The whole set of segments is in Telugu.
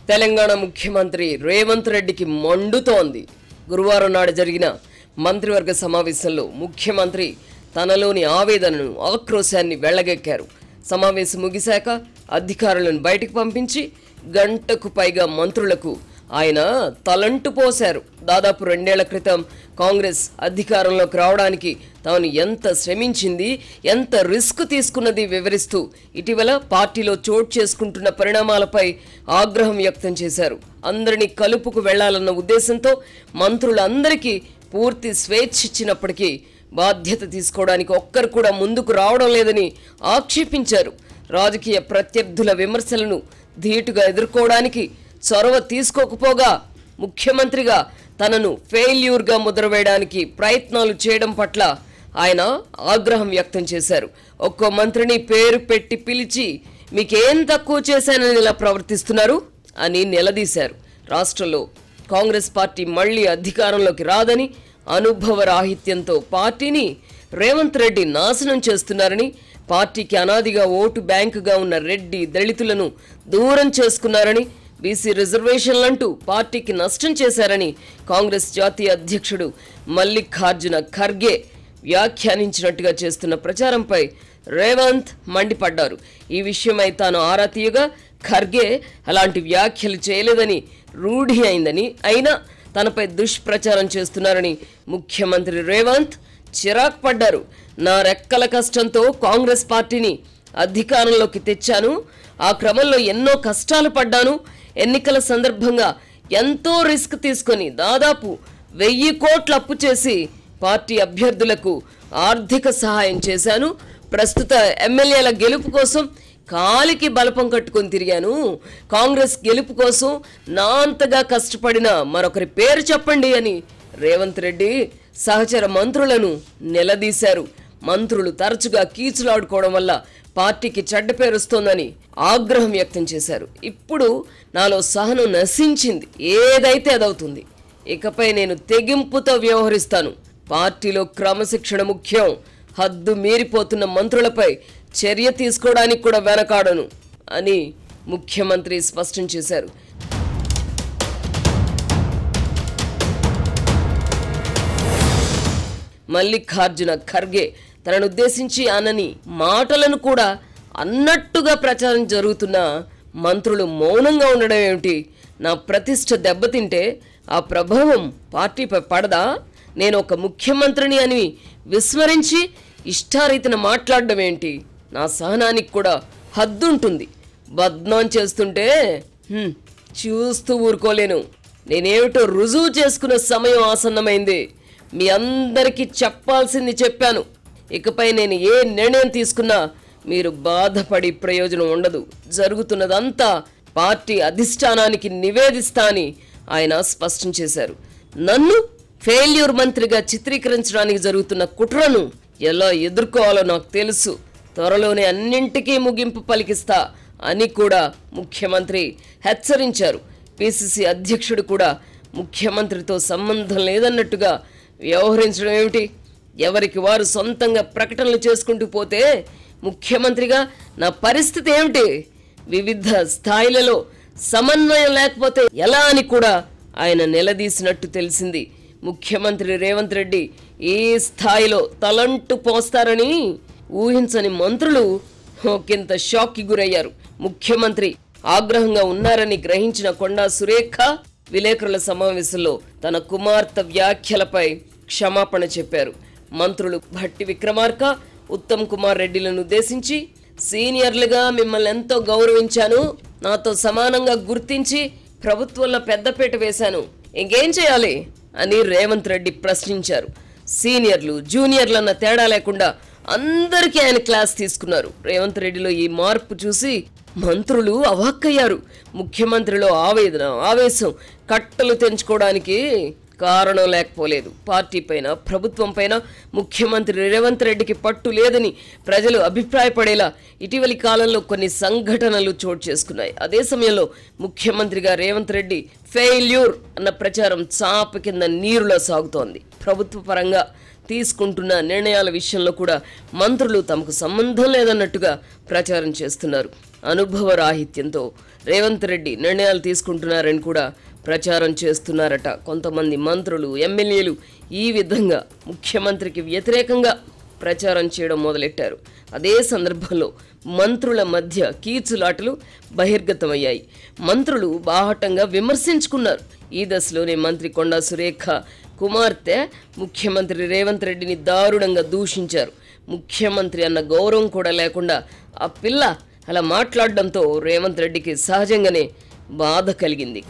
తెలంగాణ ముఖ్యమంత్రి రేవంత్ రెడ్డికి మండుతోంది. గురువారం నాడు జరిగిన మంత్రివర్గ సమావేశంలో ముఖ్యమంత్రి తనలోని ఆవేదనను, ఆక్రోశాన్ని వెళ్లగక్కారు. సమావేశం ముగిశాక అధికారులను బయటకు పంపించి గంటకు పైగా మంత్రులకు ఆయన తలంటు పోశారు. దాదాపు 2 ఏళ్ల క్రితం కాంగ్రెస్ అధికారంలోకి రావడానికి తాను ఎంత శ్రమించింది, ఎంత రిస్క్ తీసుకున్నది వివరిస్తూ ఇటీవల పార్టీలో చోటు చేసుకుంటున్న పరిణామాలపై ఆగ్రహం వ్యక్తం చేశారు. అందరినీ కలుపుకు వెళ్లాలన్న ఉద్దేశంతో మంత్రులందరికీ పూర్తి స్వేచ్ఛ ఇచ్చినప్పటికీ బాధ్యత తీసుకోవడానికి ఒక్కరు కూడా ముందుకు రావడం లేదని ఆక్షేపించారు. రాజకీయ ప్రత్యర్థుల విమర్శలను ధీటుగా ఎదుర్కోవడానికి చొరవ తీసుకోకపోగా ముఖ్యమంత్రిగా తనను ఫెయిల్యూర్గా ముద్రవేయడానికి ప్రయత్నాలు చేయడం పట్ల ఆయన ఆగ్రహం వ్యక్తం చేశారు. ఒక్కో మంత్రిని పేరు పెట్టి పిలిచి మీకేం తక్కువ చేశానని ఇలా ప్రవర్తిస్తున్నారు అని నిలదీశారు. రాష్ట్రంలో కాంగ్రెస్ పార్టీ మళ్లీ అధికారంలోకి రాదని, అనుభవ రాహిత్యంతో పార్టీని రేవంత్ రెడ్డి నాశనం చేస్తున్నారని, పార్టీకి అనాదిగా ఓటు బ్యాంకుగా ఉన్న రెడ్డి దళితులను దూరం చేసుకున్నారని, బీసీ రిజర్వేషన్లంటూ పార్టీకి నష్టం చేశారని కాంగ్రెస్ జాతీయ అధ్యక్షుడు మల్లికార్జున ఖర్గే వ్యాఖ్యానించినట్టుగా చేస్తున్న ప్రచారంపై రేవంత్ మండిపడ్డారు. ఈ విషయమై తాను ఆరా తీయగా ఖర్గే అలాంటి వ్యాఖ్యలు చేయలేదని రూఢి అయిందని, అయినా తనపై దుష్ప్రచారం చేస్తున్నారని ముఖ్యమంత్రి రేవంత్ చిరాకు పడ్డారు. నా రెక్కల కష్టంతో కాంగ్రెస్ పార్టీని అధికారంలోకి తెచ్చాను, ఆ క్రమంలో ఎన్నో కష్టాలు పడ్డాను, ఎన్నికల సందర్భంగా ఎంతో రిస్క్ తీసుకొని దాదాపు 1000 కోట్ల అప్పు చేసి పార్టీ అభ్యర్థులకు ఆర్థిక సహాయం చేశాను, ప్రస్తుత ఎమ్మెల్యేల గెలుపు కోసం కాలికి బలపం కట్టుకొని తిరిగాను, కాంగ్రెస్ గెలుపు కోసం నా అంతగా కష్టపడిన మరొకరి పేరు చెప్పండి అని రేవంత్ రెడ్డి సహచర మంత్రులను నిలదీశారు. మంత్రులు తరచుగా కీచులాడుకోవడం వల్ల పార్టీకి చెడ్డ పేరు వస్తోందని ఆగ్రహం వ్యక్తం చేశారు. ఇప్పుడు నాలో సహనం నశించింది, ఏదైతే అదవుతుంది, ఇకపై నేను తెగింపుతో వ్యవహరిస్తాను, పార్టీలో క్రమశిక్షణ ముఖ్యం, హద్దు మీరిపోతున్న మంత్రులపై చర్య తీసుకోవడానికి కూడా వెనకాడను అని ముఖ్యమంత్రి స్పష్టం చేశారు. మల్లికార్జున ఖర్గే తనను ఉద్దేశించి అనని మాటలను కూడా అన్నట్టుగా ప్రచారం జరుగుతున్న మంత్రులు మౌనంగా ఉండడం ఏమిటి? నా ప్రతిష్ట దెబ్బతింటే ఆ ప్రభావం పార్టీపై పడదా? నేను ఒక ముఖ్యమంత్రిని అని విస్మరించి ఇష్టారీతిన మాట్లాడడం ఏంటి? నా సహనానికి కూడా హద్దుంటుంది. బద్నాం చేస్తుంటే చూస్తూ ఊరుకోలేను. నేనేమిటో రుజువు చేసుకునే సమయం ఆసన్నమైంది. మీ అందరికీ చెప్పాల్సింది చెప్పాను. ఇకపై నేను ఏ నిర్ణయం తీసుకున్నా మీరు బాధపడి ప్రయోజనం ఉండదు. జరుగుతున్నదంతా పార్టీ అధిష్టానానికి నివేదిస్తా అని ఆయన స్పష్టం చేశారు. నన్ను ఫెయిల్యూర్ మంత్రిగా చిత్రీకరించడానికి జరుగుతున్న కుట్రను ఎలా ఎదుర్కోవాలో నాకు తెలుసు. త్వరలోనే అన్నింటికీ ముగింపు పలికిస్తా అని కూడా ముఖ్యమంత్రి హెచ్చరించారు. పిసిసి అధ్యక్షుడు కూడా ముఖ్యమంత్రితో సంబంధం లేదన్నట్టుగా వ్యవహరించడం ఏమిటి? ఎవరికి వారు సొంతంగా ప్రకటనలు చేసుకుంటూ పోతే ముఖ్యమంత్రిగా నా పరిస్థితి ఏమిటి? వివిధ స్థాయిలలో సమన్వయం లేకపోతే ఎలా అని కూడా ఆయన నిలదీసినట్టు తెలిసింది. ముఖ్యమంత్రి రేవంత్ రెడ్డి ఏ స్థాయిలో తలంటు పోస్తారని ఊహించని మంత్రులు ఒకంత షాక్కి గురయ్యారు. ముఖ్యమంత్రి ఆగ్రహంగా ఉన్నారని గ్రహించిన కొండా సురేఖ విలేకరుల సమావేశంలో తన కుమార్తె వ్యాఖ్యలపై క్షమాపణ చెప్పారు. మంత్రులు భట్టి విక్రమార్క, ఉత్తమ్ కుమార్ రెడ్డిలను ఉద్దేశించి సీనియర్లుగా మిమ్మల్ని ఎంతో గౌరవించాను, నాతో సమానంగా గుర్తించి ప్రభుత్వంలో పెద్దపీట వేశాను, ఇంకేం చేయాలి అని రేవంత్ రెడ్డి ప్రశ్నించారు. సీనియర్లు జూనియర్లన్న తేడా లేకుండా అందరికీ ఆయన క్లాస్ తీసుకున్నారు. రేవంత్ రెడ్డిలో ఈ మార్పు చూసి మంత్రులు అవాక్కయ్యారు. ముఖ్యమంత్రిలో ఆవేదన, ఆవేశం కట్టలు తెంచుకోవడానికి కారణం లేకపోలేదు. పార్టీ పైన, ప్రభుత్వం పైన ముఖ్యమంత్రి రేవంత్ రెడ్డికి పట్టు లేదని ప్రజలు అభిప్రాయపడేలా ఇటీవలి కాలంలో కొన్ని సంఘటనలు చోటు చేసుకున్నాయి. అదే సమయంలో ముఖ్యమంత్రిగా రేవంత్ రెడ్డి ఫెయిల్యూర్ అన్న ప్రచారం చాప కింద నీరులో సాగుతోంది. ప్రభుత్వ పరంగా తీసుకుంటున్న నిర్ణయాల విషయంలో కూడా మంత్రులు తమకు సంబంధం లేదన్నట్టుగా ప్రచారం చేస్తున్నారు. అనుభవ రాహిత్యంతో రేవంత్ రెడ్డి నిర్ణయాలు తీసుకుంటున్నారని కూడా ప్రచారం చేస్తున్నారట. కొంతమంది మంత్రులు, ఎమ్మెల్యేలు ఈ విధంగా ముఖ్యమంత్రికి వ్యతిరేకంగా ప్రచారం చేయడం మొదలెట్టారు. అదే సందర్భంలో మంత్రుల మధ్య కీచులాటలు బహిర్గతమయ్యాయి. మంత్రులు బాహటంగా విమర్శించుకున్నారు. ఈ దశలోనే మంత్రి కొండా సురేఖ కుమార్తె ముఖ్యమంత్రి రేవంత్ రెడ్డిని దారుణంగా దూషించారు. ముఖ్యమంత్రి అన్న గౌరవం కూడా లేకుండా ఆ పిల్ల అలా మాట్లాడడంతో రేవంత్ రెడ్డికి సహజంగానే బాధ కలిగింది.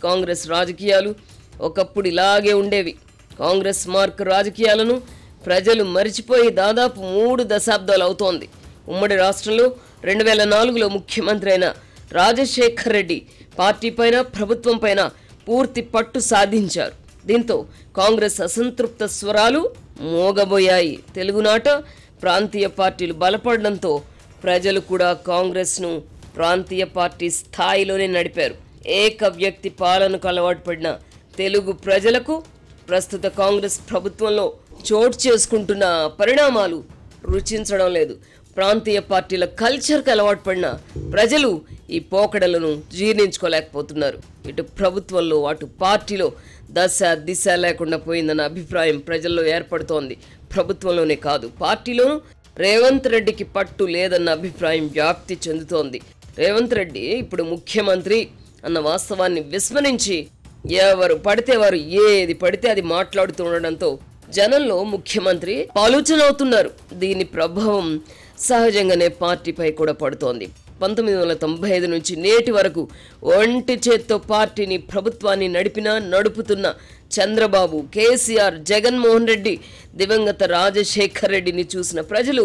కాంగ్రెస్ రాజకీయాలు ఒకప్పుడు ఇలాగే ఉండేవి. కాంగ్రెస్ మార్క్ రాజకీయాలను ప్రజలు మరిచిపోయి దాదాపు 3 దశాబ్దాలు అవుతోంది. ఉమ్మడి రాష్ట్రంలో 2004లో ముఖ్యమంత్రి అయిన రాజశేఖర్ రెడ్డి పార్టీ పైన, ప్రభుత్వం పైన పూర్తి పట్టు సాధించారు. దీంతో కాంగ్రెస్ అసంతృప్త స్వరాలు మోగబోయాయి. తెలుగునాట ప్రాంతీయ పార్టీలు బలపడడంతో ప్రజలు కూడా కాంగ్రెస్ను ప్రాంతీయ పార్టీ స్థాయిలోనే నడిపారు. ఏక వ్యక్తి పాలనకు అలవాటు పడిన తెలుగు ప్రజలకు ప్రస్తుత కాంగ్రెస్ ప్రభుత్వంలో చోటు చేసుకుంటున్న పరిణామాలు రుచించడం లేదు. ప్రాంతీయ పార్టీల కల్చర్కి అలవాటు పడిన ప్రజలు ఈ పోకడలను జీర్ణించుకోలేకపోతున్నారు. ఇటు ప్రభుత్వంలో అటు పార్టీలో దశ దిశ లేకుండా పోయిందన్న అభిప్రాయం ప్రజల్లో ఏర్పడుతోంది. ప్రభుత్వంలోనే కాదు, పార్టీలోనూ రేవంత్ రెడ్డికి పట్టు లేదన్న అభిప్రాయం వ్యాప్తి చెందుతోంది. రేవంత్ రెడ్డి ఇప్పుడు ముఖ్యమంత్రి అన్న వాస్తవాన్ని విస్మరించి ఎవరు పడితే వారు ఏది పడితే అది మాట్లాడుతూ ఉండడంతో జనంలో ముఖ్యమంత్రి ఆలోచనవుతున్నారు. దీని ప్రభావం సహజంగానే పార్టీపై కూడా పడుతోంది. 1995 నుంచి నేటి వరకు ఒంటి చేత్తో పార్టీని, ప్రభుత్వాన్ని నడుపుతున్న చంద్రబాబు, కేసీఆర్, జగన్మోహన్ రెడ్డి, దివంగత రాజశేఖర్ రెడ్డిని చూసిన ప్రజలు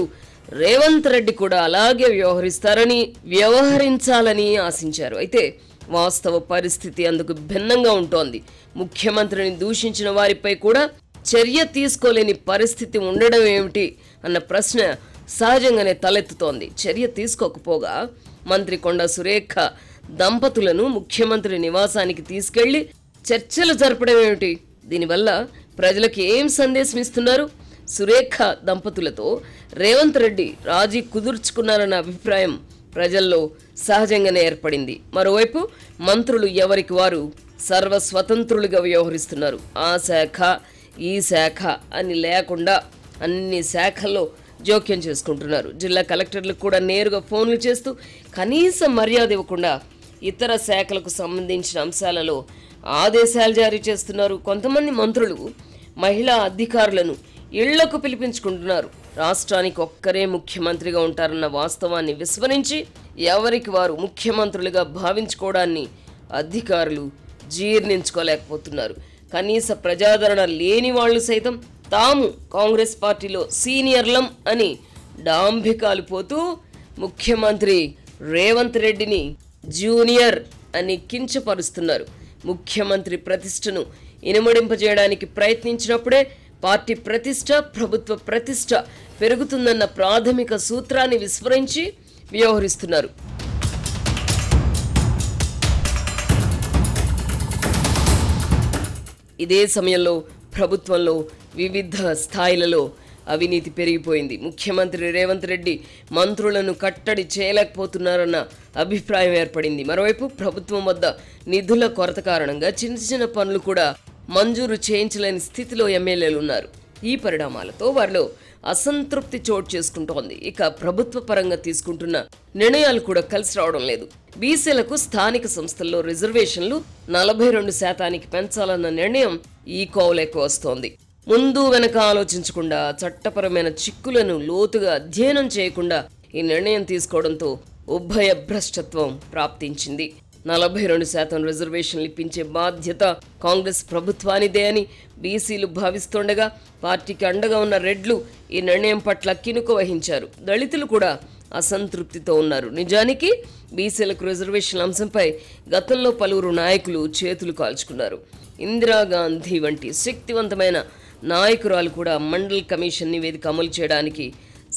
రేవంత్ రెడ్డి కూడా అలాగే వ్యవహరించాలని ఆశించారు. అయితే వాస్తవ పరిస్థితి అందుకు భిన్నంగా ఉంటోంది. ముఖ్యమంత్రిని దూషించిన వారిపై కూడా చర్య తీసుకోలేని పరిస్థితి ఉండడం ఏమిటి అన్న ప్రశ్న సహజంగానే తలెత్తుతోంది. చర్య తీసుకోకపోగా మంత్రి కొండా సురేఖ దంపతులను ముఖ్యమంత్రి నివాసానికి తీసుకెళ్లి చర్చలు జరపడం ఏమిటి? దీనివల్ల ప్రజలకు ఏం సందేశం ఇస్తున్నారు? సురేఖ దంపతులతో రేవంత్ రెడ్డి రాజీ కుదుర్చుకున్నారన్న అభిప్రాయం ప్రజల్లో సహజంగానే ఏర్పడింది. మరోవైపు మంత్రులు ఎవరికి వారు సర్వస్వతంత్రులుగా వ్యవహరిస్తున్నారు. ఆ శాఖ, ఈ శాఖ అని లేకుండా అన్ని శాఖల్లో జోక్యం చేసుకుంటున్నారు. జిల్లా కలెక్టర్లకు కూడా నేరుగా ఫోన్లు చేస్తూ కనీస మర్యాద ఇవ్వకుండా ఇతర శాఖలకు సంబంధించిన అంశాలలో ఆదేశాలు జారీ చేస్తున్నారు. కొంతమంది మంత్రులు మహిళా అధికారులను ఇళ్లకు పిలిపించుకుంటున్నారు. రాష్ట్రానికి ఒక్కరే ముఖ్యమంత్రిగా ఉంటారన్న వాస్తవాన్ని విస్మరించి ఎవరికి వారు ముఖ్యమంత్రులుగా భావించుకోవడాన్ని అధికారులు జీర్ణించుకోలేకపోతున్నారు. కనీస ప్రజాదరణ లేని వాళ్ళు సైతం తాము కాంగ్రెస్ పార్టీలో సీనియర్లం అని డాంభికాలు పోతూ ముఖ్యమంత్రి రేవంత్ రెడ్డిని జూనియర్ అని కించపరుస్తున్నారు. ముఖ్యమంత్రి ప్రతిష్టను ఇనుమడింపజేయడానికి ప్రయత్నించినప్పుడే పార్టీ ప్రతిష్ట, ప్రభుత్వ ప్రతిష్ట పెరుగుతుందన్న ప్రాథమిక సూత్రాన్ని విస్మరించి వ్యవహరిస్తున్నారు. ఇదే సమయంలో ప్రభుత్వంలో వివిధ స్థాయిలలో అవినీతి పెరిగిపోయింది. ముఖ్యమంత్రి రేవంత్ రెడ్డి మంత్రులను కట్టడి చేయలేకపోతున్నారన్న అభిప్రాయం ఏర్పడింది. మరోవైపు ప్రభుత్వం వద్ద నిధుల కొరత కారణంగా చిన్న పనులు కూడా మంజూరు చేయించలేని స్థితిలో ఎమ్మెల్యేలు ఉన్నారు. ఈ పరిణామాలతో వారిలో అసంతృప్తి చోటు చేసుకుంటోంది. ఇక ప్రభుత్వ పరంగా తీసుకుంటున్న నిర్ణయాలు కూడా కలిసి రావడం లేదు. బీసీలకు స్థానిక సంస్థల్లో రిజర్వేషన్లు 42% పెంచాలన్న నిర్ణయం ఈ కోవలేకు వస్తోంది. ముందు వెనక ఆలోచించకుండా, చట్టపరమైన చిక్కులను లోతుగా అధ్యయనం చేయకుండా ఈ నిర్ణయం తీసుకోవడంతో ఉభయ భ్రష్టత్వం ప్రాప్తించింది. 42% రిజర్వేషన్లు ఇప్పించే బాధ్యత కాంగ్రెస్ ప్రభుత్వానిదే అని బీసీలు భావిస్తుండగా పార్టీకి అండగా ఉన్న రెడ్లు ఈ నిర్ణయం పట్ల కినుక వహించారు. దళితులు కూడా అసంతృప్తితో ఉన్నారు. నిజానికి బీసీలకు రిజర్వేషన్ల అంశంపై గతంలో పలువురు నాయకులు చేతులు కాల్చుకున్నారు. ఇందిరాగాంధీ వంటి శక్తివంతమైన నాయకురాలు కూడా మండల్ కమిషన్ నివేదిక అమలు చేయడానికి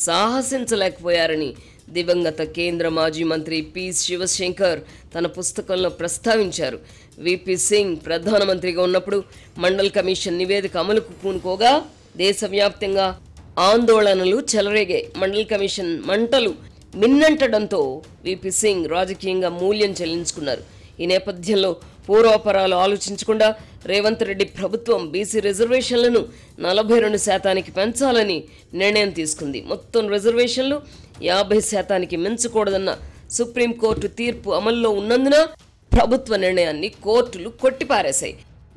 సాహసించలేకపోయారని దివంగత కేంద్ర మాజీ మంత్రి పి శివశంకర్ తన పుస్తకంలో ప్రస్తావించారు. విపి సింగ్ ప్రధానమంత్రిగా ఉన్నప్పుడు మండల్ కమిషన్ నివేదిక అమలుకు పూనుకోగా దేశవ్యాప్తంగా ఆందోళనలు చెలరేగాయి. మండల్ కమిషన్ మంటలు మిన్నంటడంతో విపి సింగ్ రాజకీయంగా మూల్యం చెల్లించుకున్నారు. ఈ నేపథ్యంలో పూర్వాపరాలు ఆలోచించకుండా రేవంత్ రెడ్డి ప్రభుత్వం బీసీ రిజర్వేషన్లను 42% పెంచాలని నిర్ణయం తీసుకుంది. మొత్తం రిజర్వేషన్లు 50% మించకూడదన్న సుప్రీంకోర్టు తీర్పు అమల్లో ఉన్నందున ప్రభుత్వ నిర్ణయాన్ని కోర్టులు కొట్టిపారేశాయి.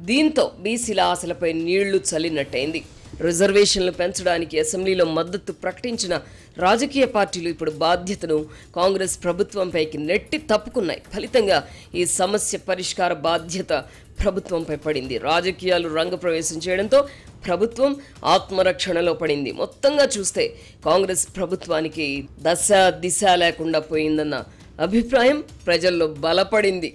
దీంతో బీసీల ఆశలపై నీళ్లు చల్లినట్టయింది. రిజర్వేషన్లు పెంచడానికి అసెంబ్లీలో మద్దతు ప్రకటించిన రాజకీయ పార్టీలు ఇప్పుడు బాధ్యతను కాంగ్రెస్ ప్రభుత్వంపైకి నెట్టి తప్పుకున్నాయి. ఫలితంగా ఈ సమస్య పరిష్కార బాధ్యత ప్రభుత్వంపై పడింది. రాజకీయాలు రంగప్రవేశం చేయడంతో ప్రభుత్వం ఆత్మరక్షణలో పడింది. మొత్తంగా చూస్తే కాంగ్రెస్ ప్రభుత్వానికి దశ దిశ లేకుండా పోయిందన్న అభిప్రాయం ప్రజల్లో బలపడింది.